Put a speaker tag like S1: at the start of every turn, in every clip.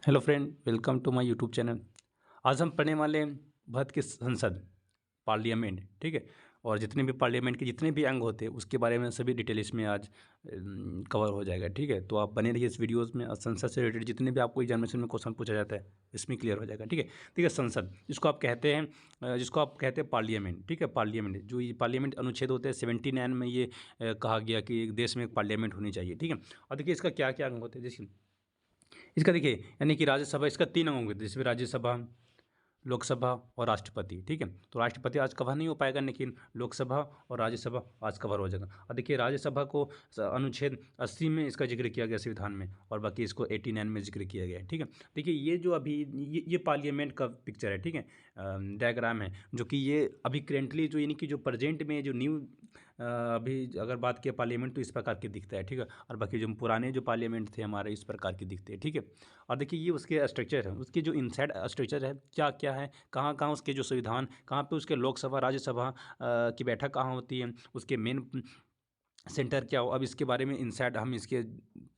S1: Hello friend, welcome to my YouTube channel. आज हम पढ़ने वाले हैं भारत की संसद, पार्लियामेंट। ठीक है। और जितने भी पार्लियामेंट के जितने भी अंग होते हैं उसके बारे में सभी डिटेल इसमें आज कवर हो जाएगा। ठीक है, तो आप बने रहिए इस वीडियोस में। और संसद से रिलेटेड जितने भी आपको एग्जामिनेशन में क्वेश्चन पूछा जाता है इसमें क्लियर हो जाएगा। ठीक है। ठीक है, संसद जिसको आप कहते हैं पार्लियामेंट। ठीक है, पार्लियामेंट जो ये पार्लियामेंट अनुच्छेद होते हैं 79 में ये कहा गया कि एक देश में एक पार्लियामेंट होनी चाहिए। ठीक है। और देखिए इसका क्या क्या अंग होते हैं। जैसे इसका देखिए, यानी कि राज्यसभा, इसका 3 अंग होंगे जिसमें राज्यसभा, लोकसभा और राष्ट्रपति। ठीक है, तो राष्ट्रपति आज कवर नहीं हो पाएगा, लेकिन लोकसभा और राज्यसभा आज कवर हो जाएगा। और देखिए राज्यसभा को अनुच्छेड 80 में इसका जिक्र किया गया संविधान में, और बाकी इसको 89 में जिक्र किया गया है। ठीक है। देखिए ये जो अभी ये पार्लियामेंट का पिक्चर है। ठीक है, डायग्राम है जो कि ये अभी करेंटली जो यानी कि जो प्रेजेंट में जो न्यू अभी अगर बात किया पार्लियामेंट तो इस प्रकार की दिखता है। ठीक है, और बाकी जो पुराने जो पार्लियामेंट थे हमारे इस प्रकार की दिखते हैं। ठीक है। और देखिए ये उसके स्ट्रक्चर है, उसके जो इनसाइड स्ट्रक्चर है क्या क्या है, कहाँ कहाँ उसके जो संविधान, कहाँ पे उसके लोकसभा राज्यसभा की बैठक कहाँ होती है, उसके मेन सेंटर क्या हो। अब इसके बारे में इनसाइड हम इसके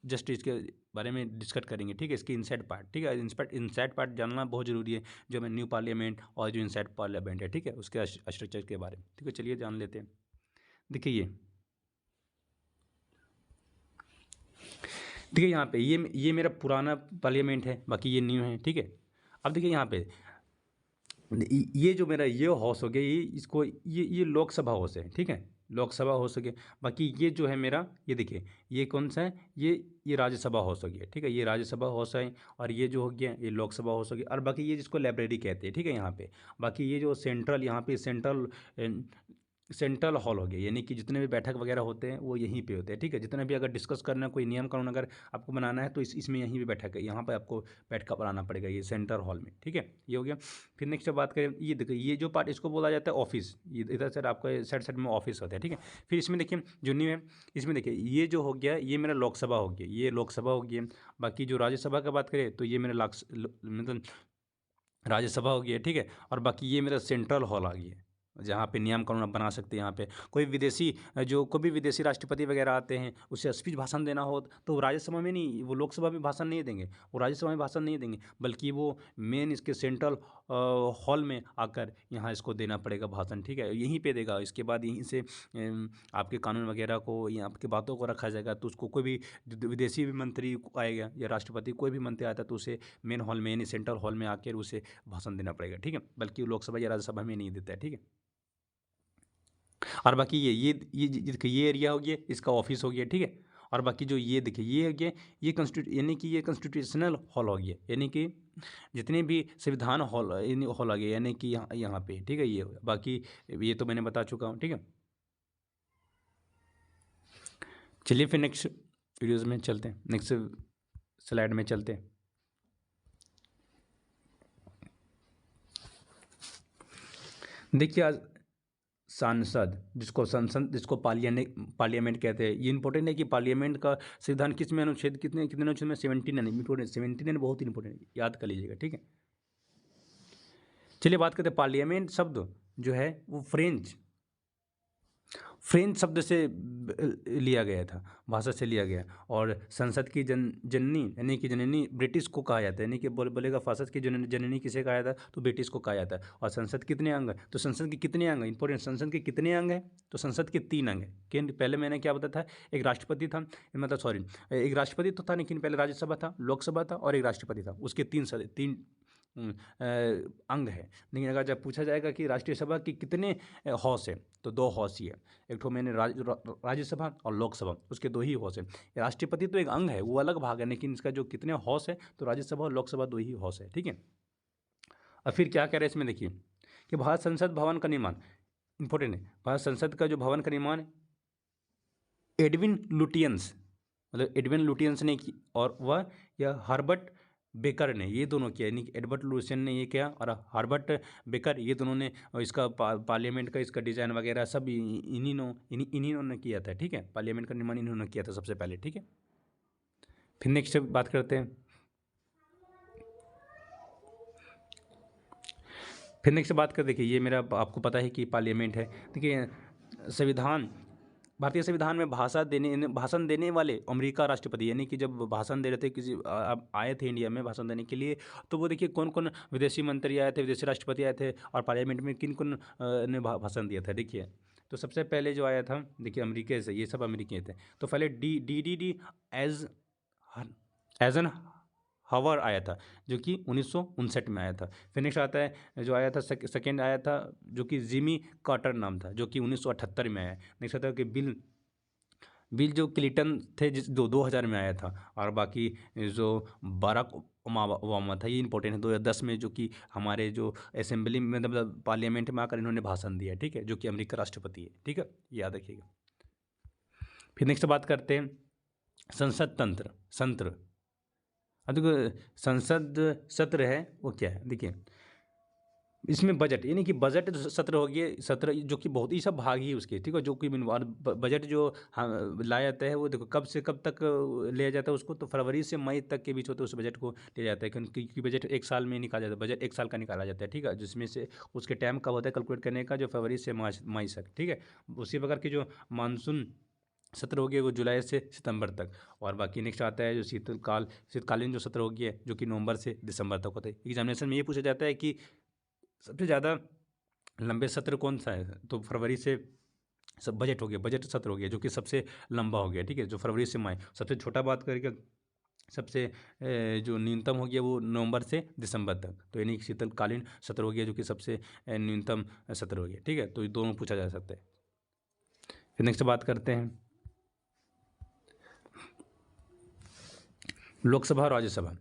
S1: जस्ट इसके बारे में डिस्कस करेंगे। ठीक है, इसके इनसाइड पार्ट। ठीक है, इनसाइड पार्ट जानना बहुत ज़रूरी है, जो हमें न्यू पार्लियामेंट और जो इनसाइड पार्लियामेंट है। ठीक है, उसके स्ट्रक्चर के बारे में। ठीक है, चलिए जान लेते हैं। देखिए देखिए यहाँ पे ये मेरा पुराना पार्लियामेंट है, बाकी ये न्यू है। ठीक है। अब देखिए यहाँ पे ये जो मेरा ये हाउस हो गया, ये इसको ये लोकसभा हाउस है। ठीक है, लोकसभा हाउस हो गया। बाकी ये जो है मेरा, ये देखिए ये कौन सा है, ये राज्यसभा हाउस हो गया। ठीक है, ये राज्यसभा हाउस है। और ये जो हो गया ये लोकसभा हाउस हो गया। और बाकी ये जिसको लाइब्रेरी कहते हैं। ठीक है, यहाँ पे बाकी ये जो सेंट्रल, यहाँ पे सेंट्रल हॉल हो गया, यानी कि जितने भी बैठक वगैरह होते हैं वो यहीं पे होते हैं। ठीक है, जितने भी अगर डिस्कस करना, कोई नियम कानून अगर आपको बनाना है तो इसमें यहीं पे बैठक है, यहाँ पे आपको बैठ कर बनाना पड़ेगा, ये सेंट्रल हॉल में। ठीक है, ये हो गया। फिर नेक्स्ट बात करें, ये देखिए ये जो पार्ट इसको बोला जाता है ऑफिस, ये इधर साइड आपका साइड साइड में ऑफिस होता है। ठीक है। फिर इसमें देखिए जो न्यू है, इसमें देखिए ये जो हो गया ये मेरा लोकसभा हो गया, ये लोकसभा हो गया। बाकी जो राज्यसभा का बात करें तो ये मेरा मतलब राज्यसभा हो गया। ठीक है, और बाकी ये मेरा सेंट्रल हॉल आ गया, जहाँ पे नियम कानून आप बना सकते हैं। यहाँ पे कोई भी विदेशी राष्ट्रपति वगैरह आते हैं, उसे स्पीच भाषण देना हो तो वो राज्यसभा में नहीं, वो लोकसभा में भाषण नहीं देंगे, वो राज्यसभा में भाषण नहीं देंगे, बल्कि वो मेन इसके सेंट्रल हॉल में आकर यहाँ इसको देना पड़ेगा भाषण। ठीक है, यहीं पे देगा। इसके बाद यहीं से आपके कानून वगैरह को या आपकी बातों को रखा जाएगा। तो उसको कोई भी विदेशी भी मंत्री आएगा या राष्ट्रपति कोई भी मंत्री आता है तो उसे मेन हॉल में यानी सेंट्रल हॉल में आकर उसे भाषण देना पड़ेगा। ठीक है, बल्कि लोकसभा या राज्यसभा में नहीं देता है। ठीक है। और बाकी ये एरिया हो गया, इसका ऑफिस हो गया। ठीक है। और बाकी जो ये देखिए ये हो गया, ये यानी कि ये कॉन्स्टिट्यूशनल हॉल हो गया, यानी कि जितने भी संविधान हॉल हॉल आ गया, यानी कि यहाँ पे। ठीक है, ये हो गया। बाकी ये तो मैंने बता चुका हूँ। ठीक है, चलिए फिर नेक्स्ट वीडियोज़ में चलते हैं, नेक्स्ट स्लाइड में चलते हैं। देखिए आज सांसद, जिसको संसद, जिसको पार्लियामेंट कहते हैं, ये इंपॉर्टेंट है कि पार्लियामेंट का संविधान किस में अनुच्छेद कितने कितने अनुच्छेद में 79 इंपॉर्टेंट, 79 बहुत इंपॉर्टेंट है, याद कर लीजिएगा। ठीक है, चलिए बात करते हैं पार्लियामेंट शब्द जो है वो फ्रेंच शब्द से लिया गया था, भाषा से लिया गया। और संसद की जननी यानी कि जननी ब्रिटिश को कहा जाता है, यानी कि बोलेगा संसद की जननी किसे कहा जाता है तो ब्रिटिश को कहा जाता है। और संसद कितने अंग है, तो संसद के कितने अंग है इंपॉर्टेंट, संसद के कितने अंग है, तो संसद के 3 अंग है। कि पहले मैंने क्या बताया था, एक राष्ट्रपति था, मतलब सॉरी, एक राष्ट्रपति तो था, लेकिन पहले राज्यसभा था, लोकसभा था और एक राष्ट्रपति था, उसके तीन अंग है। लेकिन अगर जब पूछा जाएगा कि राष्ट्रीय सभा की कितने हाउस है तो 2 हाउस ही है। एक तो मैंने राज्यसभा और लोकसभा, उसके 2 ही हाउस है। राष्ट्रपति तो एक अंग है, वो अलग भाग है, लेकिन इसका जो कितने हाउस है तो राज्यसभा और लोकसभा 2 ही हाउस है। ठीक है। और फिर क्या कह रहे हैं इसमें, देखिए कि भारत संसद भवन का निर्माण इंपॉर्टेंट है। भारत संसद का जो भवन का निर्माण एडविन लुटियंस, मतलब एडविन लुटियंस ने की, और वह या हर्बर्ट बेकर ने, ये दोनों किया, यानी कि एडवर्ड लुटियंस ने ये किया और हर्बर्ट बेकर, ये दोनों ने इसका पार्लियामेंट का इसका डिज़ाइन वगैरह सब इन्हीं ने किया था। ठीक है, पार्लियामेंट का निर्माण इन्होंने किया था सबसे पहले। ठीक है, फिर नेक्स्ट बात करते हैं, फिर नेक्स्ट बात कर, देखिए ये मेरा आपको पता है कि पार्लियामेंट है। देखिए संविधान भारतीय संविधान में भाषण देने वाले अमेरिका राष्ट्रपति, यानी कि जब भाषण दे रहे थे किसी अब आए थे इंडिया में भाषण देने के लिए, तो वो देखिए कौन कौन विदेशी मंत्री आए थे, विदेशी राष्ट्रपति आए थे, और पार्लियामेंट में किन कौन ने भाषण दिया था। देखिए तो सबसे पहले जो आया था, देखिए अमेरिका से, ये सब अमेरिकी थे। तो पहले डी एज एजन हवर आया था, जो कि 1959 में आया था। फिर नेक्स्ट आता है जो आया था सेकेंड आया था, जो कि जिमी कार्टर नाम था, जो कि 1978 में आया। नेक्स्ट आता है कि बिल जो क्लिंटन थे, जिस 2000 में आया था। और बाकी जो बाराक ओबामा था, ये इंपॉर्टेंट है, 2010 में, जो कि हमारे जो असेंबली में मतलब पार्लियामेंट में आकर इन्होंने भाषण दिया, ठीक है, जो कि अमेरिका राष्ट्रपति है, ठीक है, याद रखिएगा। फिर नेक्स्ट बात करते हैं संसद तंत्र। अब देखो संसद सत्र है वो क्या है, देखिए इसमें बजट, यानी कि बजट सत्र हो गया, सत्र जो कि बहुत ही सब भाग ही उसके, ठीक है, जो कि बजट जो लाया जाता है वो देखो कब से कब तक लिया जाता है उसको, तो फरवरी से मई तक के बीच होते है उस बजट को लिया जाता है, क्योंकि बजट एक साल में निकाला जाता है, बजट एक साल का निकाला जाता है, ठीक है, जिसमें से उसके टाइम कब होता है कैलकुलेट करने का, जो फरवरी से मई तक, ठीक है। उसी प्रकार की जो मानसून सत्र हो गया वो जुलाई से सितंबर तक। और बाकी नेक्स्ट आता है जो शीतकालीन जो सत्र हो गया जो कि नवंबर से दिसंबर तक होता है। एग्जामिनेशन में ये पूछा जाता है कि सबसे ज़्यादा लंबे सत्र कौन सा है, तो फरवरी से सब बजट हो गया, बजट सत्र हो गया जो कि सबसे लंबा हो गया, ठीक है, जो फरवरी से मई। सबसे छोटा बात करके सबसे जो न्यूनतम हो गया वो नवंबर से दिसंबर तक, तो यानी कि शीतकालीन सत्र हो गया जो कि सबसे न्यूनतम सत्र हो गया, ठीक है। तो ये दोनों पूछा जा सकता है। फिर नेक्स्ट बात करते हैं लोकसभा और राज्यसभा,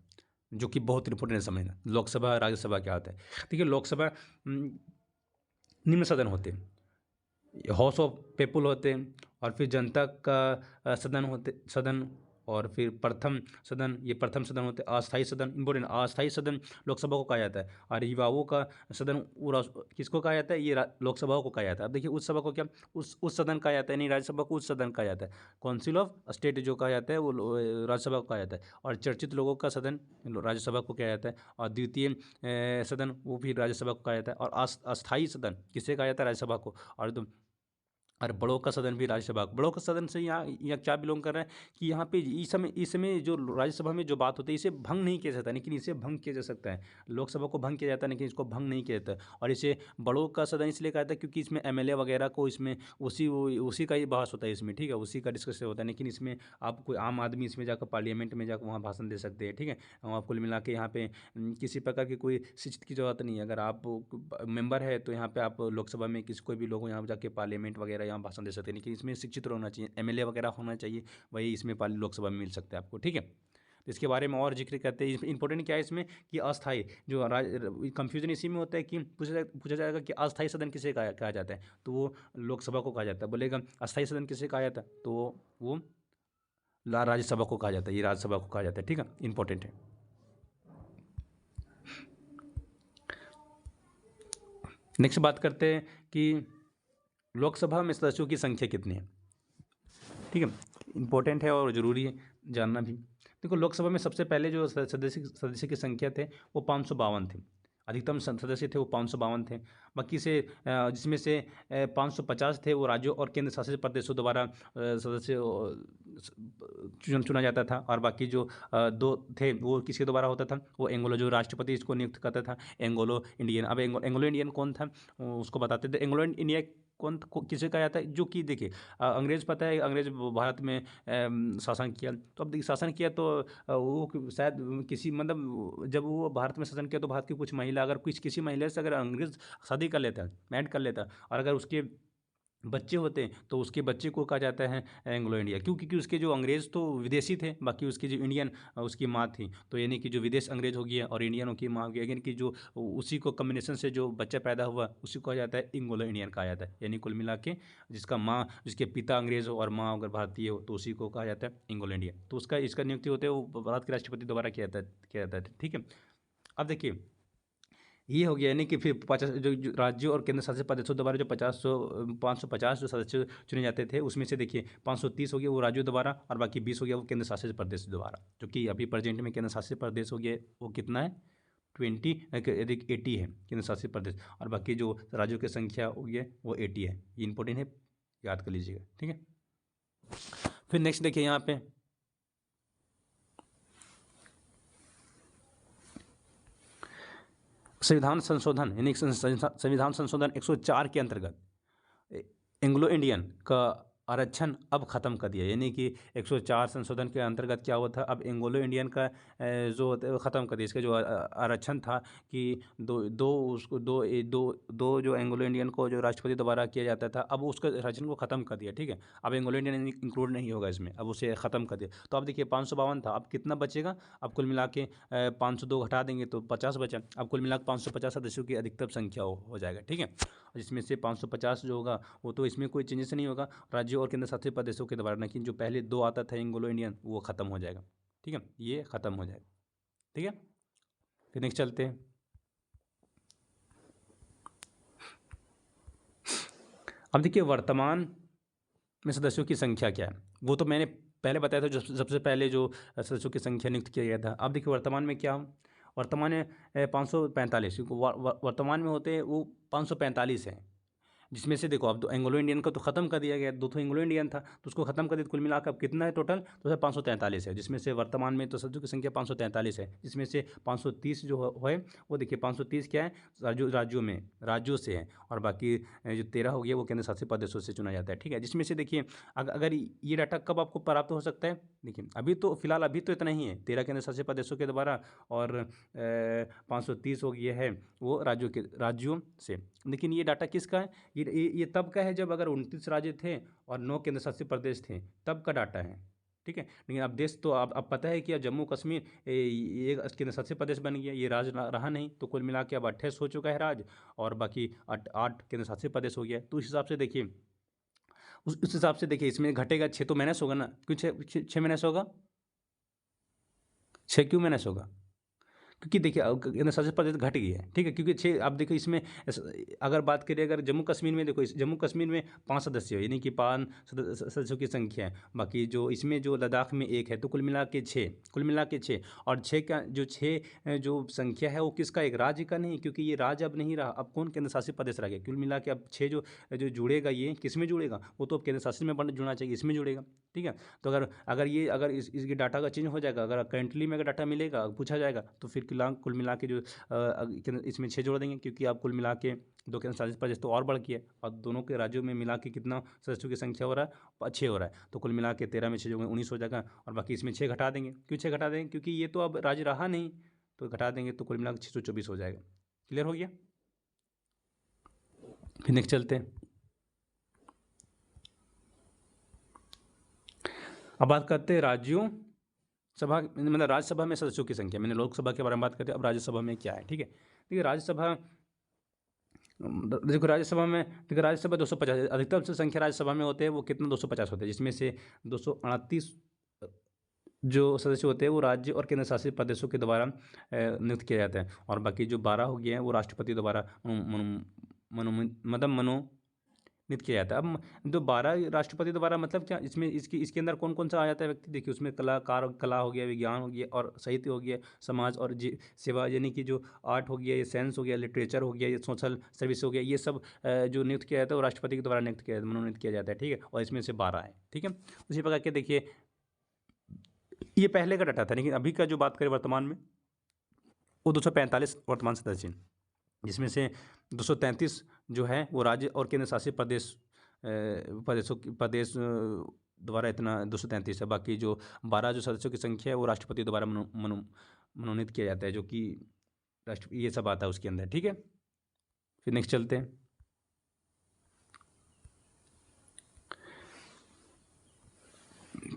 S1: जो कि बहुत इंपॉर्टेंट समझना, लोकसभा राज्यसभा क्या होता है। देखिए लोकसभा निम्न सदन होते हैं, हाउस ऑफ पीपल होते हैं, और फिर जनता का सदन, और फिर प्रथम सदन, ये प्रथम सदन होते हैं, अस्थायी सदन, इंपॉर्टेंट, अस्थायी सदन लोकसभा को कहा जाता है, और युवाओं का सदन किसको कहा जाता है, ये लोकसभा को कहा जाता है। अब देखिए उस सभा को क्या उस सदन कहा जाता है, नहीं राज्यसभा को उस सदन कहा जाता है, काउंसिल ऑफ स्टेट जो कहा जाता है वो राज्यसभा को कहा जाता है, और चर्चित लोगों का सदन राज्यसभा को कहा जाता है, और द्वितीय सदन वो भी राज्यसभा को कहा जाता है, और अस्थायी सदन किसे कहा जाता है, राज्यसभा को। और बड़ों का सदन भी राज्यसभा, बड़ों का सदन से यहाँ क्या बिलोंग कर रहा है कि यहाँ पे इस समय जो राज्यसभा में जो बात होती है इसे भंग नहीं किया जाता, लेकिन इसे भंग किया जा सकता है। लोकसभा को भंग किया जाता है लेकिन इसको भंग नहीं किया जाता। और इसे बड़ों का सदन इसलिए कहा जाता है क्योंकि इसमें एमएलए वगैरह को इसमें उसी का ही बहस होता है इसमें, ठीक है, उसी का डिस्कशन होता है, लेकिन इसमें आप कोई आम आदमी इसमें जाकर पार्लियामेंट में जाकर वहाँ भाषण दे सकते हैं, ठीक है। आप कुल मिला के यहाँ पे किसी प्रकार की कोई शिक्षित की जरूरत नहीं है। अगर आप मेंबर है तो यहाँ पे आप लोकसभा में किसी कोई भी लोग यहाँ जाके पार्लियामेंट वगैरह यहाँ भाषण दे सकते हैं, लेकिन इसमें शिक्षित होना चाहिए, एमएलए वगैरह होना चाहिए, वही इसमें लोकसभा में मिल सकता है आपको, ठीक है। तो इसके बारे में और जिक्र करते हैं। इंपॉर्टेंट क्या है इसमें कि अस्थायी जो कंफ्यूजन इसी में होता है कि पूछा जाएगा कि अस्थायी सदन किसे कहा जाता है, तो वो लोकसभा को कहा जाता है। बोलेगा अस्थायी सदन किसे कहा जाता है, तो वो राज्यसभा को कहा जाता है, ये राज्यसभा को कहा जाता है, ठीक है, इंपॉर्टेंट है। नेक्स्ट बात करते हैं कि लोकसभा में सदस्यों की संख्या कितनी है, ठीक है, इंपॉर्टेंट है और ज़रूरी है जानना भी। देखो लोकसभा में सबसे पहले जो सदस्य की संख्या थे वो 552 थे, अधिकतम सदस्य थे वो 552 थे। बाकी से जिसमें से 550 थे वो राज्यों और केंद्र शासित प्रदेशों द्वारा सदस्य चुना जाता था, और बाकी जो दो थे वो किसके द्वारा होता था, वो एंग्लो जो राष्ट्रपति इसको नियुक्त करता था, एंग्लो इंडियन। अब एंग्लो इंडियन कौन था उसको बताते थे। एंग्लो इंडिया किसे कहा जाता है, जो कि देखिए अंग्रेज़, पता है अंग्रेज़ भारत में शासन किया, तो अब देखिए शासन किया तो वो शायद किसी मतलब जब वो भारत में शासन किया तो भारत की कुछ महिला अगर किसी महिला से अगर अंग्रेज़ शादी कर लेता है, मैरिड कर लेता, और अगर उसके बच्चे होते हैं तो उसके बच्चे को कहा जाता है एंग्लो इंडिया, क्यों, क्योंकि उसके जो अंग्रेज़ तो विदेशी थे, बाकी उसकी जो इंडियन उसकी माँ थी, तो यानी कि जो विदेश अंग्रेज़ हो गया और इंडियन की माँ हो गया, यानी कि जो उसी को कम्बिनेशन से जो बच्चा पैदा हुआ उसी को कहा जाता है एंग्लो इंडियन कहा जाता है। यानी कुल मिला के जिसके पिता अंग्रेज़ हो और माँ अगर भारतीय हो तो उसी को कहा जाता है एंग्लो इंडिया। तो इसका नियुक्ति होते है वो भारत के राष्ट्रपति द्वारा किया जाता है, ठीक है। अब देखिए ये हो गया, यानी कि फिर 50 जो राज्यों और केंद्र शासित प्रदेशों द्वारा जो 550 जो सदस्य चुने जाते थे उसमें से देखिए 530 हो गया वो राज्यों द्वारा, और बाकी 20 हो गया वो केंद्र शासित प्रदेश द्वारा, जो कि अभी प्रेजेंट में केंद्र शासित प्रदेश हो गया वो कितना है 80 है केंद्र शासित प्रदेश, और बाकी जो राज्यों की संख्या हो गया वो 80 है। ये इंपॉर्टेंट है, याद कर लीजिएगा, ठीक है। फिर नेक्स्ट देखिए यहाँ पे संविधान संशोधन, यानी संविधान संशोधन 104 के अंतर्गत एंग्लो इंडियन का आरक्षण अब ख़त्म कर दिया। यानी कि 104 संशोधन के अंतर्गत क्या हुआ था, अब एंग्लो इंडियन का जो होता है वो ख़त्म कर दिया। इसका जो आरक्षण था कि दो जो एंग्लो इंडियन को जो राष्ट्रपति द्वारा किया जाता था, अब उसका आरक्षण को ख़त्म कर दिया। ठीक है, अब एंग्लो इंडियन इंक्लूड नहीं होगा इसमें, अब उसे ख़त्म कर दिया। तो अब देखिए 552 था, अब कितना बचेगा, अब कुल मिला के 502 घटा देंगे तो 50 बचा। अब कुल मिला के 550 सदस्यों की अधिकतम संख्या हो जाएगा। ठीक है, जिसमें से 550 जो होगा वो तो इसमें कोई चेंजेस नहीं होगा राज्यों और केंद्र शासित प्रदेशों के द्वारा, लेकिन जो पहले 2 आता था एंग्लो इंडियन वो ख़त्म हो जाएगा। ठीक है, ये ख़त्म हो जाएगा। ठीक है, फिर नेक्स्ट चलते हैं। अब देखिए वर्तमान में सदस्यों की संख्या क्या है, वो तो मैंने पहले बताया था, जो सबसे पहले जो सदस्यों की संख्या नियुक्त किया गया था। अब देखिए वर्तमान में क्या, वर्तमान में 545 वर्तमान में होते हैं वो 545 हैं, जिसमें से देखो अब तो एंग्लो इंडियन का तो ख़त्म कर दिया गया, 2 तो एंग्लो इंडियन था तो उसको ख़त्म कर दिया। कुल मिलाकर अब कितना है टोटल, तो 543 है, जिसमें से वर्तमान में तो सदस्यों की संख्या 543 है, जिसमें से 530 जो है वो देखिए 530 क्या है, राज्यों से है, और बाकी जो 13 हो गया वो केंद्र शासित प्रदेशों से चुना जाता है। ठीक है, जिसमें से देखिए अगर ये डाटा कब आपको प्राप्त हो सकता है, देखिए अभी तो फिलहाल अभी तो इतना ही है 13 केंद्र शासित प्रदेशों के द्वारा, और 530 हो गया है वो राज्यों से। लेकिन ये डाटा किसका है, ये तब का है जब अगर 29 राज्य थे और 9 केंद्र शासित प्रदेश थे, तब का डाटा है। ठीक है, लेकिन अब देश तो अब पता है कि अब जम्मू कश्मीर ये केंद्र शासित प्रदेश बन गया, ये राज्य रहा नहीं, तो कुल मिला के अब 28 हो चुका है राज्य, और बाकी 8 केंद्र शासित प्रदेश हो गया। तो उस हिसाब से देखिए, उस हिसाब से देखिए इसमें घटेगा 6 तो माइनस होगा ना, क्यों 6 माइनस होगा, 6 क्यों माइनस होगा, क्योंकि देखिए केंद्र शासित प्रदेश घट गई है। ठीक है, क्योंकि 6 आप देखो इसमें अगर बात करें, अगर जम्मू कश्मीर में देखो, इस जम्मू कश्मीर में 5 सदस्य हो, यानी कि 5 सदस्यों की संख्या है। बाकी जो इसमें जो लद्दाख में 1 है, तो कुल मिला के 6, कुल मिला के 6, और 6 का जो 6 जो संख्या है वो किसका, एक राज्य का नहीं, क्योंकि ये राज्य अब नहीं रहा, अब कौन केंद्र शासित प्रदेश रह गया। कुल मिला के अब 6 जो जो जुड़ेगा, ये किस में जुड़ेगा, वो तो अब केंद्र शासित में जुड़ना चाहिए, इसमें जुड़ेगा। ठीक है, तो अगर इसके डाटा का चेंज हो जाएगा, अगर करेंटली में अगर डाटा मिलेगा, पूछा जाएगा, तो फिर कुल मिला के जो इसमें 6 जोड़ देंगे, क्योंकि आप कुल मिला के 2 केंद्र शासित प्रदेश तो और बढ़ गया, और दोनों के राज्यों में मिला के कितना सदस्यों की संख्या हो रहा है, 6 हो रहा है। तो कुल मिला के 13 में 6 जोड़ेंगे 19 हो जाएगा, और बाकी इसमें 6 घटा देंगे। क्यों 6 घटा देंगे, क्योंकि ये तो अब राज्य रहा नहीं, तो घटा देंगे तो कुल मिला के 624 हो जाएगा। क्लियर हो गया, फिर नेक्स्ट चलते हैं। अब बात करते हैं राज्यों सभा, मतलब राज्यसभा में सदस्यों की संख्या। मैंने लोकसभा के बारे में बात करते हैं, अब राज्यसभा में क्या है। ठीक है, देखिए राज्यसभा, देखो राज्यसभा 250, अधिकतम से संख्या राज्यसभा में होते हैं वो कितना, 250 होते हैं, जिसमें से 238 जो सदस्य होते हैं वो राज्य और केंद्र शासित प्रदेशों के द्वारा नियुक्त किया जाता है, और बाकी जो 12 हो गए हैं वो राष्ट्रपति द्वारा मनोनीत किया जाता है। अब जो 12 राष्ट्रपति द्वारा मतलब क्या, इसमें इसके अंदर कौन कौन सा आ जाता है व्यक्ति, देखिए उसमें कला हो गया, विज्ञान हो गया, और साहित्य हो गया, समाज और सेवा, यानी कि जो आर्ट हो गया, ये साइंस हो गया, लिटरेचर हो गया, ये सोशल सर्विस हो गया, ये सब जो नियुक्त किया जाता है वो राष्ट्रपति के द्वारा नियुक्त किया मनोनीत किया जाता है। ठीक है, और इसमें से 12 है। ठीक है, उसी प्रकार के देखिए ये पहले का डाटा था, लेकिन अभी का जो बात करें वर्तमान में, वो 245 वर्तमान सदस्य हैं, जिसमें से 233 जो है वो राज्य और केंद्र शासित प्रदेश द्वारा इतना 233 है। बाकी जो 12 जो सदस्यों की संख्या है वो राष्ट्रपति द्वारा मनोनीत किया जाता है, जो कि ये सब आता है उसके अंदर। ठीक है, फिर नेक्स्ट चलते हैं।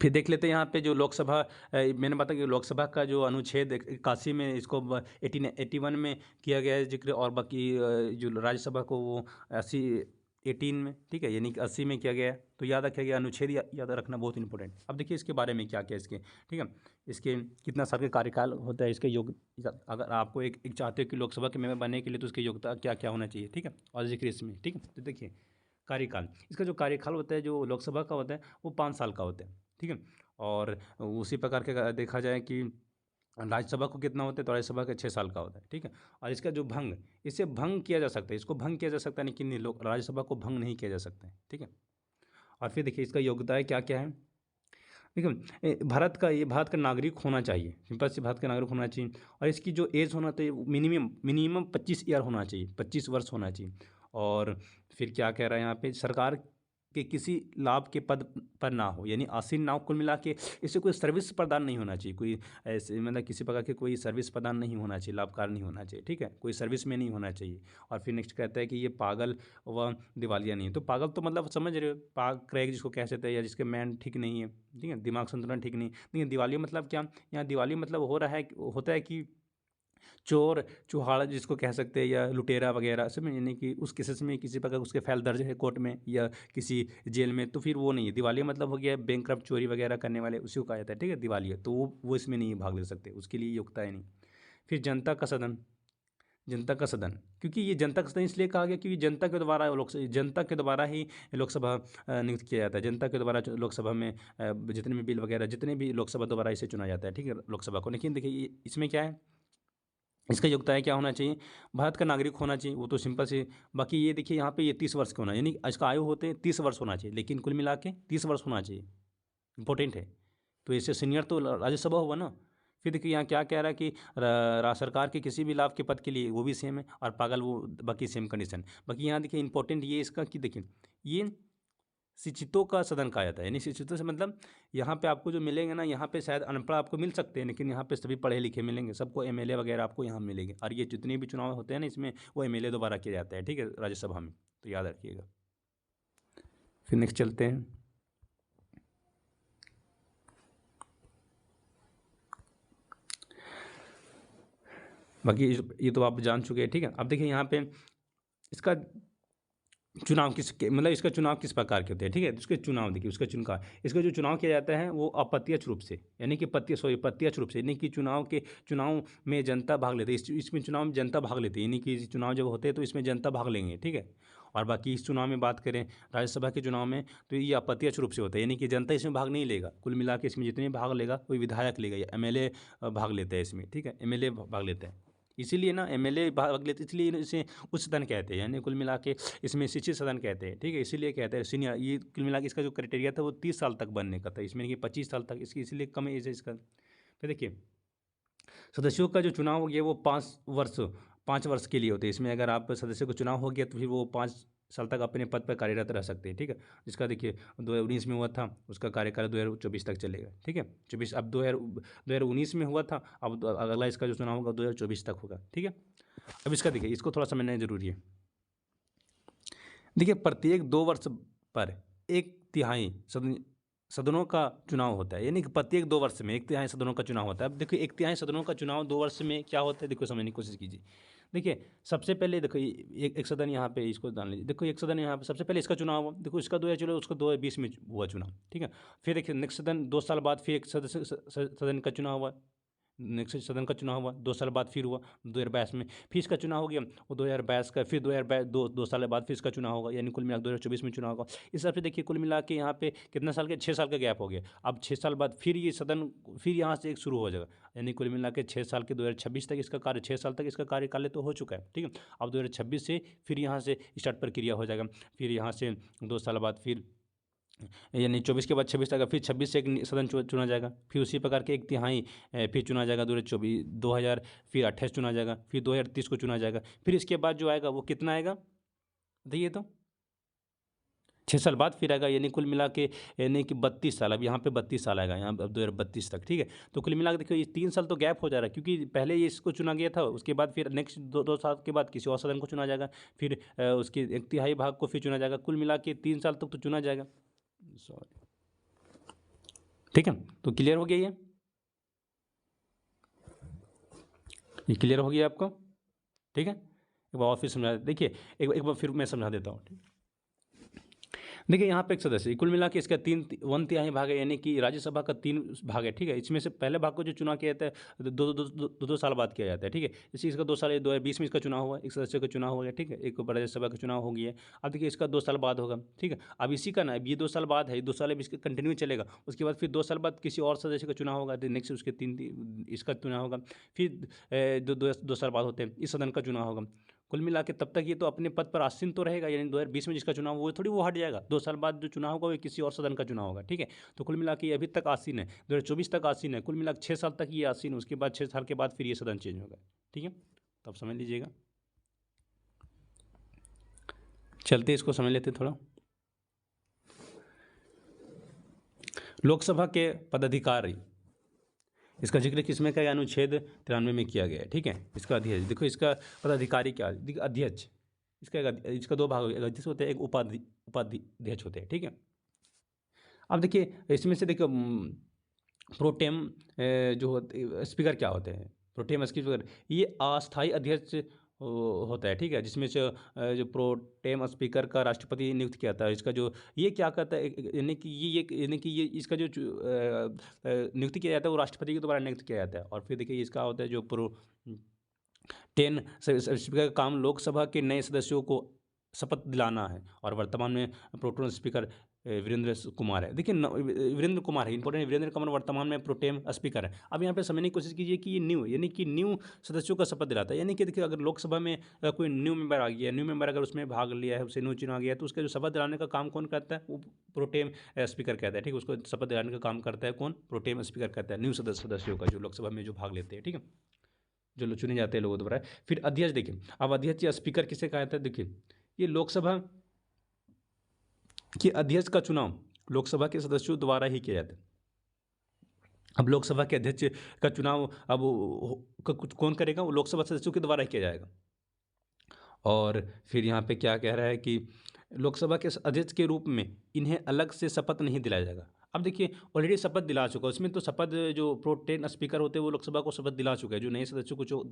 S1: फिर देख लेते हैं यहाँ पे जो लोकसभा, मैंने बताया कि लोकसभा का जो अनुच्छेद 81 में इसको 81 में किया गया है जिक्र, और बाकी जो राज्यसभा को वो 18 में, ठीक है, यानी कि 80 में किया गया है। तो याद रखिए गया अनुच्छेद, याद रखना बहुत इंपॉर्टेंट। अब देखिए इसके बारे में क्या क्या इसके, ठीक है, इसके कितना साल का कार्यकाल होता है, इसके योग्य, अगर आपको एक चाहते हो कि लोकसभा के मेंबर बनने के लिए तो उसकी योग्यता क्या क्या होना चाहिए। ठीक है, और जिक्र इसमें। ठीक है, तो देखिए कार्यकाल, इसका जो कार्यकाल होता है जो लोकसभा का होता है वो 5 साल का होता है। ठीक है, और उसी प्रकार के देखा जाए कि राज्यसभा को कितना होता है, तो राज्यसभा का 6 साल का होता है। ठीक है, और इसका जो इसे भंग किया जा सकता है, इसको भंग किया जा सकता है, लेकिन लोग राज्यसभा को भंग नहीं किया जा सकता है। ठीक है, और फिर देखिए इसका योग्यता क्या क्या है। देखिए भारत का नागरिक होना चाहिए, सिंपल सी भारत का नागरिक होना चाहिए। और इसकी जो एज होना चाहिए वो मिनिमम मिनिमम 25 ईयर होना चाहिए, 25 वर्ष होना चाहिए। और फिर क्या कह रहा है यहाँ पे, सरकार के किसी लाभ के पद पर ना हो, यानी आसीन ना हो। कुल मिला के इसे कोई सर्विस प्रदान नहीं होना चाहिए, कोई ऐसे मतलब किसी प्रकार के कोई सर्विस प्रदान नहीं होना चाहिए, लाभकार नहीं होना चाहिए, ठीक है, कोई सर्विस में नहीं होना चाहिए। और फिर नेक्स्ट कहता है कि ये पागल व दिवालिया नहीं है। तो पागल तो मतलब समझ रहे हो, पाग क्रैक जिसको कह सकते हैं, या जिसके मैन ठीक नहीं है, ठीक है, दिमाग संतुलन ठीक नहीं। लेकिन दिवालिया मतलब क्या, यहाँ दिवालिया मतलब हो रहा है, होता है कि चोर चुहाड़ा जिसको कह सकते हैं, या लुटेरा वगैरह सब, यानी कि उस केसेस में किसी प्रकार उसके फाइल दर्ज है कोर्ट में या किसी जेल में, तो फिर वो नहीं है। दिवालिया मतलब हो गया बैंक चोरी वगैरह करने वाले, उसी को कहा जाता है, ठीक है, दिवालिया। तो वो इसमें नहीं भाग ले सकते, उसके लिए योग्यता है नहीं। फिर जनता का सदन, जनता का सदन, क्योंकि ये जनता का सदन इसलिए कहा गया क्योंकि जनता के द्वारा ही लोकसभा नियुक्त किया जाता है। जनता के द्वारा लोकसभा में जितने भी बिल वगैरह, जितने भी लोकसभा द्वारा इसे चुना जाता है, ठीक है, लोकसभा को। लेकिन देखिए इसमें क्या है, इसका योग्यता है क्या होना चाहिए, भारत का नागरिक होना चाहिए, वो तो सिंपल से। बाकी ये देखिए यहाँ पे ये 30 वर्ष का होना, यानी इसका आयु होते हैं 30 वर्ष होना चाहिए, लेकिन कुल मिला के 30 वर्ष होना चाहिए, इंपॉर्टेंट है। तो इससे सीनियर तो राज्यसभा हुआ ना। फिर देखिए यहाँ क्या कह रहा है कि सरकार के किसी भी लाभ के पद के लिए वो भी सेम है, और पागल वो बाकी सेम कंडीशन। बाकी यहाँ देखिए इंपॉर्टेंट ये इसका कि देखिए ये शिक्षितों का सदन कहा जाता है, यानी शिक्षितों से मतलब यहाँ पे आपको जो मिलेंगे ना, यहाँ पे शायद अनपढ़ आपको मिल सकते हैं, लेकिन यहाँ पे सभी पढ़े लिखे मिलेंगे, सबको एमएलए वगैरह आपको यहाँ मिलेंगे। और ये जितने भी चुनाव होते हैं ना, इसमें वो एमएलए दोबारा किया जाता है, ठीक है, राज्यसभा में, तो याद रखिएगा। फिर नेक्स्ट चलते हैं। बाकी ये तो आप जान चुके हैं, ठीक है। अब देखिए यहाँ पे इसका चुनाव मतलब इसका चुनाव किस प्रकार के होते हैं, ठीक है। इसके चुनाव देखिए, इसका जो चुनाव किया जाता है वो अप्रत्यक्ष रूप से, यानी कि प्रत्यक्ष रूप से, यानी कि चुनाव में जनता भाग लेती है। इसमें चुनाव में जनता भाग लेती है, यानी कि चुनाव जब होते हैं तो इसमें जनता भाग लेंगे, ठीक है। और बाकी इस चुनाव में बात करें राज्यसभा के चुनाव में, तो ये अप्रत्यक्ष रूप से होता है, यानी कि जनता इसमें भाग नहीं लेगा। कुल मिला के इसमें जितने भाग लेगा कोई विधायक लेगा, या एमएलए भाग लेता है इसमें, ठीक है, एमएलए भाग लेता है। इसीलिए ना एमएलए भाग लेते, इसलिए इसे उच्च सदन कहते हैं, यानी कुल मिला के इसमें शिक्षित सदन कहते हैं, ठीक है। इसीलिए कहते हैं सीनियर, ये कुल मिला के इसका जो क्राइटेरिया था वो 30 साल तक बनने का था, इसमें कि 25 साल तक, इसकी इसीलिए कम एज है इसका। फिर देखिए सदस्यों का जो चुनाव हो गया वो 5 वर्ष के लिए होते हैं। इसमें अगर आप सदस्य को चुनाव हो गया तो फिर वो 5 साल तक अपने पद पर कार्यरत रह सकते हैं, ठीक है। जिसका देखिए 2019 में हुआ था, उसका कार्यकाल 2024 तक चलेगा, ठीक है। 24 अब 2019 में हुआ था, अब अगला इसका जो चुनाव होगा 2024 तक होगा, ठीक है। अब इसका देखिए, इसको थोड़ा समझना जरूरी है। देखिए प्रत्येक 2 वर्ष पर 1/3 सदनों का चुनाव होता है, यानी कि प्रत्येक 2 वर्ष में 1/3 सदनों का चुनाव होता है। अब देखिए 1/3 सदनों का चुनाव 2 वर्ष में क्या होता है, देखो समझने की कोशिश कीजिए। देखिए सबसे पहले देखो एक सदन यहाँ पे, इसको जान लीजिए। देखो एक सदन यहाँ पे सबसे पहले इसका चुनाव हुआ, देखो इसका 2000 चलो, उसका 2020 में हुआ चुनाव, ठीक है। फिर देखिए नेक्स्ट सदन 2 साल बाद फिर एक सदन का चुनाव हुआ, नेक्स्ट सदन का चुनाव हुआ 2 साल बाद फिर हुआ 2022 में, फिर इसका चुनाव हो गया वो 2022 का, फिर 2022 दो साल बाद फिर इसका चुनाव होगा, यानी कुल मिला 2024 में चुनाव होगा। इस हिसाब से देखिए कुल मिला के यहाँ पे कितना साल के 6 साल का गैप हो गया। अब 6 साल बाद फिर ये सदन फिर यहाँ से एक शुरू हो जाएगा, यानी कुल मिला के 6 साल के 2026 तक इसका कार्य, 6 साल तक इसका कार्यकाल तो हो चुका है, ठीक है। अब 2026 से फिर यहाँ से स्टार्ट प्रक्रिया हो जाएगा, फिर यहाँ से 2 साल बाद फिर, यानी 24 के बाद 26 तक, फिर 26 से एक सदन चुना जाएगा, फिर उसी प्रकार के 1/3 फिर चुना जाएगा 2024 फिर 28 चुना जाएगा, फिर 2030 को चुना जाएगा। फिर इसके बाद जो आएगा वो कितना आएगा, देखिए तो 6 साल बाद फिर आएगा, यानी कुल मिला के यानी कि 32 साल। अब यहाँ पे 32 साल आएगा, यहाँ अब 2032 तक, ठीक है। तो कुल मिला के देखो ये 3 साल तो गैप हो जा रहा है, क्योंकि पहले ये इसको चुना गया था, उसके बाद फिर नेक्स्ट 2 साल के बाद किसी और सदन को चुना जाएगा, फिर उसके 1/3 भाग को फिर चुना जाएगा। कुल मिला के 3 साल तक तो चुना जाएगा, सॉरी, ठीक है। तो क्लियर हो गया ये क्लियर हो गया आपको, ठीक है। एक बार और फिर समझा, देखिए एक बार फिर मैं समझा देता हूँ, ठीक। देखिए यहाँ पे एक सदस्य, कुल मिला के इसका 1/3 भाग है, यानी कि राज्यसभा का 3 भाग है, ठीक है। इसमें से पहले भाग को जो चुनाव किया जाता है 2 साल बाद किया जाता है, ठीक है। इसी इसका 2 साल 2020 में इसका चुनाव हुआ, एक सदस्य का चुनाव हो गया, ठीक है, एक राज्यसभा का चुनाव हो गया। अब देखिए इसका 2 साल बाद होगा, ठीक है। अब इसी का ना, अब ये 2 साल बाद है, 2 साल अब इसका कंटिन्यू चलेगा, उसके बाद फिर 2 साल बाद किसी और सदस्य का चुनाव होगा, नेक्स्ट उसके इसका चुनाव होगा, फिर 2 साल बाद होते हैं इस सदन का चुनाव होगा। कुल मिला के तब तक ये तो अपने पद पर आसीन तो रहेगा, यानी 2020 में जिसका चुनाव वो थोड़ी वो हट जाएगा, 2 साल बाद जो चुनाव होगा वो किसी और सदन का चुनाव होगा, ठीक है। तो कुल मिला के ये अभी तक आसीन है, 2024 तक आसीन है, कुल मिला के 6 साल तक ये आसीन है, उसके बाद 6 साल के बाद फिर ये सदन चेंज होगा, ठीक है। तो आप समझ लीजिएगा, चलते इसको समझ लेते थोड़ा। लोकसभा के पदाधिकारी, इसका जिक्र किसमें का अनुच्छेद 93 में किया गया है, ठीक है। इसका अध्यक्ष देखो, इसका पदाधिकारी क्या देखो, अध्यक्ष, इसका 2 भाग, एक अध्यक्ष होते हैं, एक उपाध्यक्ष होते हैं, ठीक है। अब देखिए इसमें से देखो प्रोटेम जो स्पीकर क्या होते हैं, प्रोटेम स्पीकर ये अस्थायी अध्यक्ष होता है, ठीक है, जिसमें से जो प्रोटेम स्पीकर का राष्ट्रपति नियुक्त किया था, इसका जो ये क्या करता है, यानी कि ये इसका जो नियुक्ति किया जाता है वो राष्ट्रपति के द्वारा नियुक्त किया जाता है। और फिर देखिए इसका होता है जो प्रोटेम स्पीकर का काम लोकसभा के नए सदस्यों को शपथ दिलाना है, और वर्तमान में प्रोटेम स्पीकर वीरेंद्र कुमार है। देखिए वीरेंद्र कुमार है, इंपॉर्टेंट, वीरेंद्र कुमार वर्तमान में प्रोटेम स्पीकर है। अब यहाँ पे समझने की कोशिश कीजिए कि ये न्यू, यानी कि न्यू सदस्यों का शपथ दिलाता है, यानी कि देखिए अगर लोकसभा में कोई न्यू मेंबर आ गया, न्यू मेंबर अगर उसमें भाग लिया है, उसे न्यू चुना गया है, तो उसका जो शपथ दिलाने का काम कौन करता है, वो प्रोटेम स्पीकर कहता है, ठीक है। उसको शपथ दिलाने का काम करता है कौन, प्रोटेम स्पीकर करता है, न्यू सदस्यों का जो लोकसभा में जो भाग लेते हैं, ठीक है, जो चुने जाते हैं लोगों द्वारा। फिर अध्यक्ष देखिए, अब अध्यक्ष या स्पीकर किसे कहा जाता है, देखिए ये लोकसभा के अध्यक्ष का चुनाव लोकसभा के सदस्यों द्वारा ही किया जाता है। अब लोकसभा के अध्यक्ष का चुनाव अब कौन करेगा, वो लोकसभा सदस्यों के द्वारा ही किया जाएगा। और फिर यहाँ पे क्या कह रहा है कि लोकसभा के अध्यक्ष के रूप में इन्हें अलग से शपथ नहीं दिलाया जाएगा। अब देखिए ऑलरेडी शपथ दिला चुका है, उसमें तो शपथ जो प्रोटेम स्पीकर होते हैं वो लोकसभा को शपथ दिला चुका है, जो नए सदस्यों को जो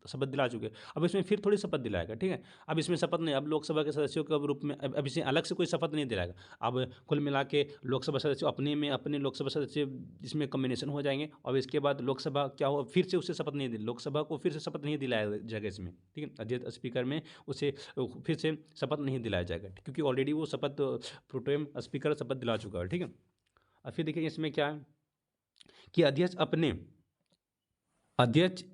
S1: शपथ दिला चुके हैं। अब इसमें फिर थोड़ी शपथ दिलाएगा, ठीक है। अब इसमें शपथ नहीं, अब लोकसभा के सदस्यों के रूप में अब इसे अलग से कोई शपथ नहीं दिलाएगा। अब कुल मिला के लोकसभा सदस्य अपने में अपने लोकसभा सदस्य इसमें कम्बिनेशन हो जाएंगे, और इसके बाद लोकसभा क्या हो, फिर से उसे शपथ नहीं दी, लोकसभा को फिर से शपथ नहीं दिलाया जाएगा इसमें, ठीक है। अध्यक्ष स्पीकर में उसे फिर से शपथ नहीं दिलाया जाएगा, क्योंकि ऑलरेडी वो शपथ प्रोटेम स्पीकर शपथ दिला चुका है, ठीक है। और फिर देखिए इसमें क्या है कि अध्यक्ष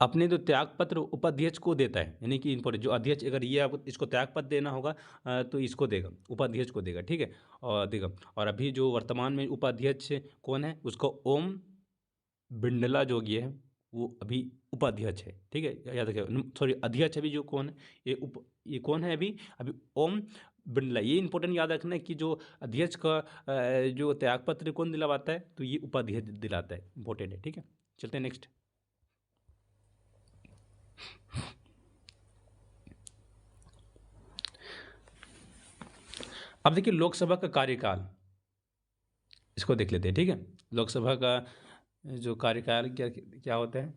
S1: अपने जो त्यागपत्र उपाध्यक्ष को देता है, यानी कि इम्पोर्टेंट जो अध्यक्ष, अगर ये आपको इसको त्यागपत्र देना होगा तो इसको देगा, उपाध्यक्ष को देगा, ठीक है, और देगा। और अभी जो वर्तमान में उपाध्यक्ष कौन है, उसको ओम बिरला जोगी है, वो अभी उपाध्यक्ष है, ठीक है, याद रखिए, सॉरी अध्यक्ष अभी जो कौन है, ये कौन है अभी ओम बिरला। ये इंपॉर्टेंट याद रखना है कि जो अध्यक्ष का जो त्यागपत्र कौन दिलावाता है, तो ये उपाध्यक्ष दिलाता है, इंपॉर्टेंट है, ठीक है। चलते हैं नेक्स्ट। अब देखिए लोकसभा का कार्यकाल, इसको देख लेते हैं, ठीक है। लोकसभा का जो कार्यकाल क्या क्या होता है,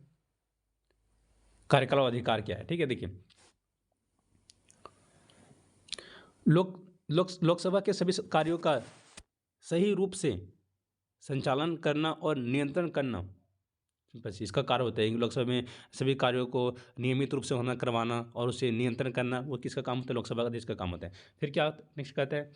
S1: कार्यकाल और अधिकार क्या है, ठीक है। देखिए लोकसभा के सभी कार्यों का सही रूप से संचालन करना और नियंत्रण करना, बस इसका कार्य होता है। लोकसभा में सभी कार्यों को नियमित रूप से होना करवाना और उसे नियंत्रण करना, वो किसका काम होता है, लोकसभा का अध्यक्ष का काम होता है। फिर क्या नेक्स्ट कहता है,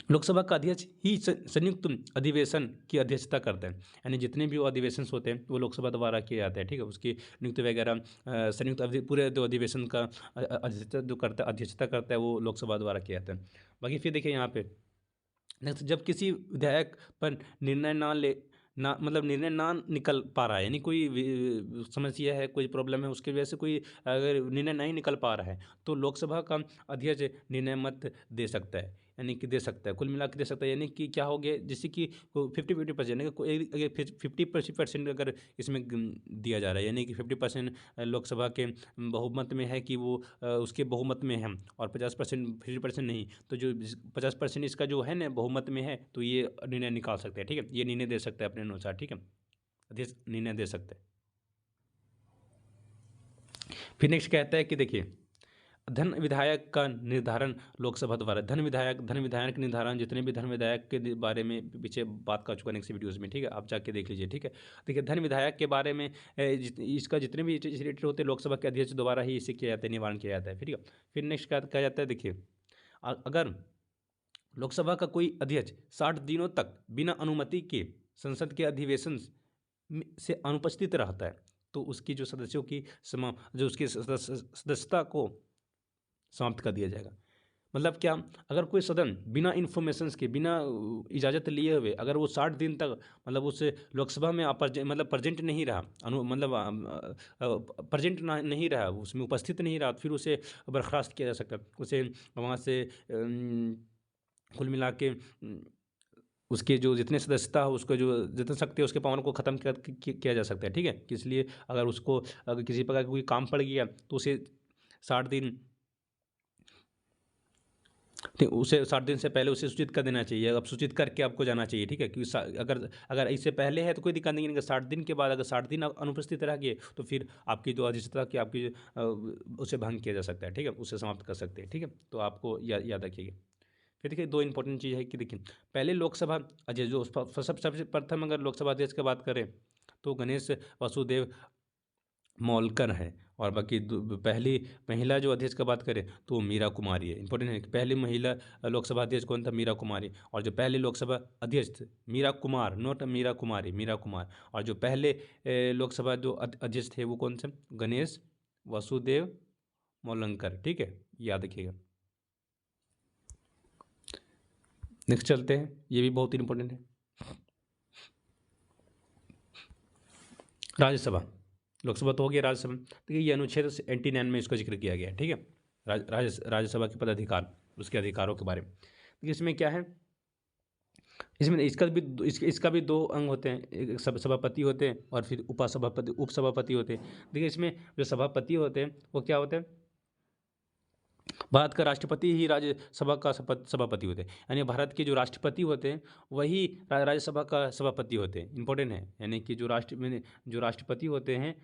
S1: लोकसभा का अध्यक्ष ही संयुक्त अधिवेशन की अध्यक्षता करता है, यानी जितने भी वो अधिवेशन होते हैं वो लोकसभा द्वारा किए जाते हैं, ठीक है। उसकी नियुक्ति वगैरह संयुक्त पूरे जो अधिवेशन का अध्यक्षता करता है वो लोकसभा द्वारा किया जाता है। बाकी फिर देखिए यहाँ पे नेक्स्ट, जब किसी विधायक पर निर्णय निर्णय ना निकल पा रहा है, यानी कोई समस्या है, कोई प्रॉब्लम है, उसकी वजह से कोई अगर निर्णय नहीं निकल पा रहा है, तो लोकसभा का अध्यक्ष निर्णय मत दे सकता है, यानी कि दे सकता है, कुल मिला के दे सकता है। यानी कि क्या हो गया, जैसे कि 50% अगर 50% अगर इसमें दिया जा रहा है, यानी कि 50% लोकसभा के बहुमत में है कि वो उसके बहुमत में है, और 50% 50% नहीं, तो जो 50% इसका जो है ना बहुमत में है, तो ये निर्णय निकाल सकते हैं, ठीक है, ये निर्णय दे सकते हैं अपने अनुसार, ठीक है, अध्यक्ष निर्णय दे सकते हैं। फिर नेक्स्ट कहता है कि देखिए धन विधायक का निर्धारण लोकसभा द्वारा, धन विधायक का निर्धारण, जितने भी धन विधायक के बारे में पीछे बात कर चुका नेक्स्ट वीडियोज़ में, ठीक है, आप जाके देख लीजिए, ठीक है। देखिए धन विधायक के बारे में इसका जितने भी रिलेटेड होते हैं लोकसभा के अध्यक्ष द्वारा ही इसे किया जाता है, निवारण किया जाता है, ठीक है। फिर नेक्स्ट कहा जाता है, देखिए अगर लोकसभा का कोई अध्यक्ष 60 दिनों तक बिना अनुमति के संसद के अधिवेशन से अनुपस्थित रहता है, तो उसकी जो सदस्यों की जो उसकी सदस्यता को समाप्त कर दिया जाएगा। मतलब क्या, अगर कोई सदन बिना इन्फॉर्मेशंस के, बिना इजाज़त लिए हुए अगर वो 60 दिन तक मतलब उस लोकसभा में मतलब प्रेजेंट नहीं रहा, मतलब नहीं रहा, उसमें उपस्थित नहीं रहा, तो फिर उसे बर्खास्त किया जा सकता है। उसे वहाँ से कुल मिला के उसके जो जितने सदस्यता हो, उसको जो जितने शक्ति है, उसके पावर को ख़त्म किया जा सकता है। ठीक है, इसलिए अगर उसको अगर किसी प्रकार का कोई काम पड़ गया तो उसे 60 दिन, ठीक, उसे 60 दिन से पहले उसे सूचित कर देना चाहिए। अब सूचित करके आपको जाना चाहिए। ठीक है, क्योंकि अगर अगर इससे पहले है तो कोई दिक्कत नहीं है, 60 दिन के बाद अगर 60 दिन अनुपस्थित रह गए तो फिर आपकी जो अध्यक्षता की आपकी उसे भंग किया जा सकता है। ठीक है, उसे समाप्त कर सकते हैं। ठीक है, तो आपको याद रखिएगा। फिर देखिए 2 इंपॉर्टेंट चीज़ है कि देखिए पहले लोकसभा अध्यक्ष जो सबसे प्रथम अगर लोकसभा अध्यक्ष की बात करें तो गणेश वासुदेव मौलकर है, और बाकी पहली महिला जो अध्यक्ष का बात करें तो वो मीरा कुमारी है। इंपॉर्टेंट है कि पहली महिला लोकसभा अध्यक्ष कौन था? मीरा कुमारी। और जो पहले लोकसभा अध्यक्ष मीरा कुमार, नोट मीरा कुमारी, मीरा कुमार। और जो पहले लोकसभा जो अध्यक्ष थे वो कौन से? गणेश वासुदेव मौलंकर। ठीक है, याद रखिएगा। नेक्स्ट चलते हैं, ये भी बहुत इंपॉर्टेंट है। राज्यसभा, लोकसभा तो हो गया, राज्यसभा देखिए ये अनुच्छेद 89 में इसको जिक्र किया गया है। ठीक है, राज्यसभा के पदाधिकार, उसके अधिकारों के बारे में। देखिए इसमें क्या है, इसमें इसका भी 2 अंग होते हैं, एक सभापति होते हैं और फिर उपसभापति होते हैं। देखिए इसमें जो सभापति होते हैं वो क्या होते हैं? भारत का राष्ट्रपति ही राज्यसभा का सभापति होते हैं, यानी भारत के जो राष्ट्रपति होते हैं वही राज्यसभा का सभापति होते हैं। इंपॉर्टेंट है, यानी कि जो राष्ट्रपति होते हैं,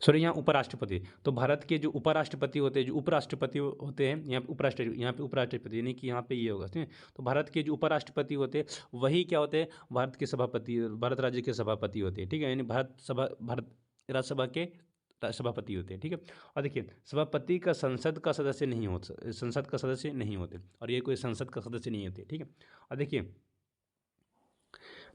S1: यहाँ उपराष्ट्रपति, तो भारत के जो उपराष्ट्रपति होते हैं, जो उपराष्ट्रपति होते हैं, यहाँ पे उपराष्ट्रपति, यानी कि यहाँ पे ये होगा, ठीक है। तो भारत के जो उपराष्ट्रपति होते हैं वही क्या होते हैं? भारत राज्य के सभापति होते हैं। ठीक है, यानी भारत राज्यसभा के सभापति होते हैं। ठीक है, और देखिए सभापति का संसद का सदस्य नहीं होते, और ये कोई संसद का सदस्य नहीं होते। ठीक है, और देखिए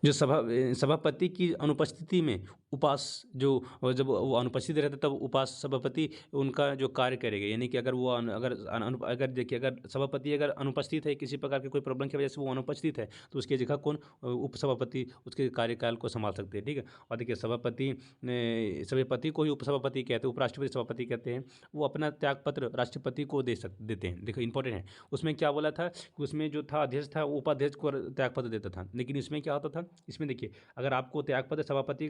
S1: जो सभापति की अनुपस्थिति में जब वो अनुपस्थित रहते तब सभापति उनका जो कार्य करेगा, यानी कि अगर देखिए अगर सभापति अगर अनुपस्थित है, किसी प्रकार की कोई प्रॉब्लम की वजह से वो अनुपस्थित है, तो उसकी जगह कौन? उपसभापति उसके कार्यकाल को संभाल सकते हैं। ठीक है, और देखिए सभापति को ही उपसभापति कहते हैं, उपराष्ट्रपति सभापति कहते हैं। वो अपना त्यागपत्र राष्ट्रपति को देते हैं। देखो इंपॉर्टेंट है, उसमें क्या बोला था कि उसमें जो था अध्यक्ष था वो उपाध्यक्ष को त्यागपत्र देता था, लेकिन इसमें क्या होता था? इसमें देखिए अगर आपको त्यागपत्र सभापति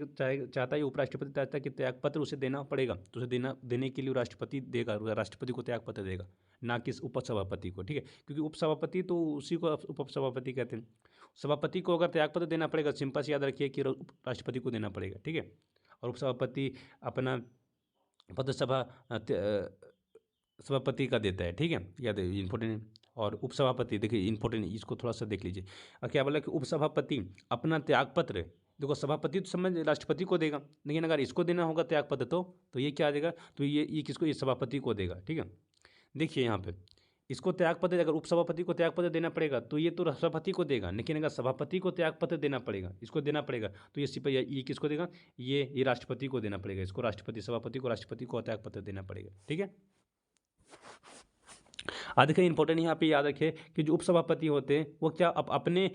S1: चाहता है, उपराष्ट्रपति चाहता है कि त्यागपत्र उसे देना पड़ेगा, तो उसे देने के लिए राष्ट्रपति देगा, राष्ट्रपति को त्यागपत्र देगा, ना कि उपसभापति को। ठीक है, क्योंकि उपसभापति तो उसी को उपसभापति कहते हैं। सभापति को अगर त्यागपत्र देना पड़ेगा, सिंपल से याद रखिए कि राष्ट्रपति को देना पड़ेगा। ठीक है, और उपसभापति अपना पद सभापति का देता है। ठीक है, याद है, इंपॉर्टेंट है। और उपसभापति देखिए इंपॉर्टेंट, इसको थोड़ा सा देख लीजिए। और क्या बोला कि उपसभापति अपना त्यागपत्र, देखो सभापति तो समझ राष्ट्रपति को देगा, लेकिन अगर इसको देना होगा त्यागपत्र तो ये क्या देगा? तो ये किसको? ये सभापति को देगा। ठीक है, देखिए यहाँ पे इसको त्यागपत्र, अगर उपसभापति को त्यागपत्र देना पड़ेगा तो ये तो सभापति को देगा, लेकिन अगर सभापति को त्यागपत्र देना पड़ेगा, इसको देना पड़ेगा, तो ये किसको देगा? ये राष्ट्रपति को देना पड़ेगा। इसको सभापति को राष्ट्रपति को त्यागपत्र देना पड़ेगा। ठीक है, देखिए इंपॉर्टेंट यहाँ पे याद रखें कि जो उपसभापति होते हैं वो क्या अपने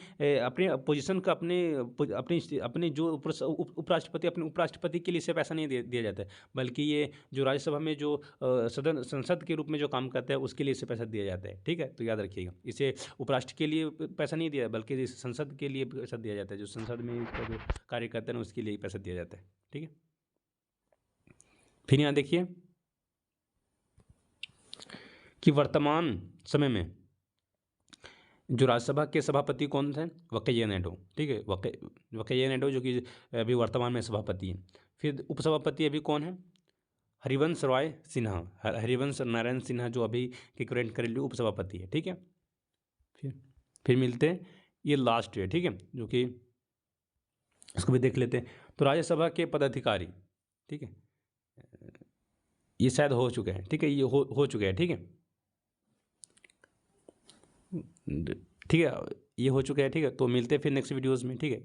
S1: पोजीशन का अपने जो उपराष्ट्रपति, अपने उपराष्ट्रपति के लिए से पैसा नहीं दिया जाता है, बल्कि ये जो राज्यसभा में जो संसद के रूप में जो काम करता है उसके लिए इसे पैसा दिया जाता है। ठीक है, तो याद रखिएगा, इसे उपराष्ट्र के लिए पैसा नहीं दिया, बल्कि संसद के लिए पैसा दिया जाता है, जो संसद में जो कार्य करते हैं उसके लिए पैसा दिया जाता है। ठीक है, फिर यहाँ देखिए कि वर्तमान समय में जो राज्यसभा के सभापति कौन थे? वेंकैया नायडू। ठीक है, वेंकैया नायडू जो कि अभी वर्तमान में सभापति हैं। फिर उपसभापति अभी कौन है? हरिवंश नारायण सिन्हा जो अभी के करंट घरेलू उपसभापति है। ठीक है, फिर मिलते हैं, ये लास्ट है। ठीक है, जो कि इसको भी देख लेते हैं। तो राज्यसभा के पदाधिकारी, ठीक है, ये शायद हो चुके हैं। ठीक है, ये हो चुके हैं। ठीक है, ये हो चुका है। ठीक है, तो मिलते हैं फिर नेक्स्ट वीडियोज़ में। ठीक है।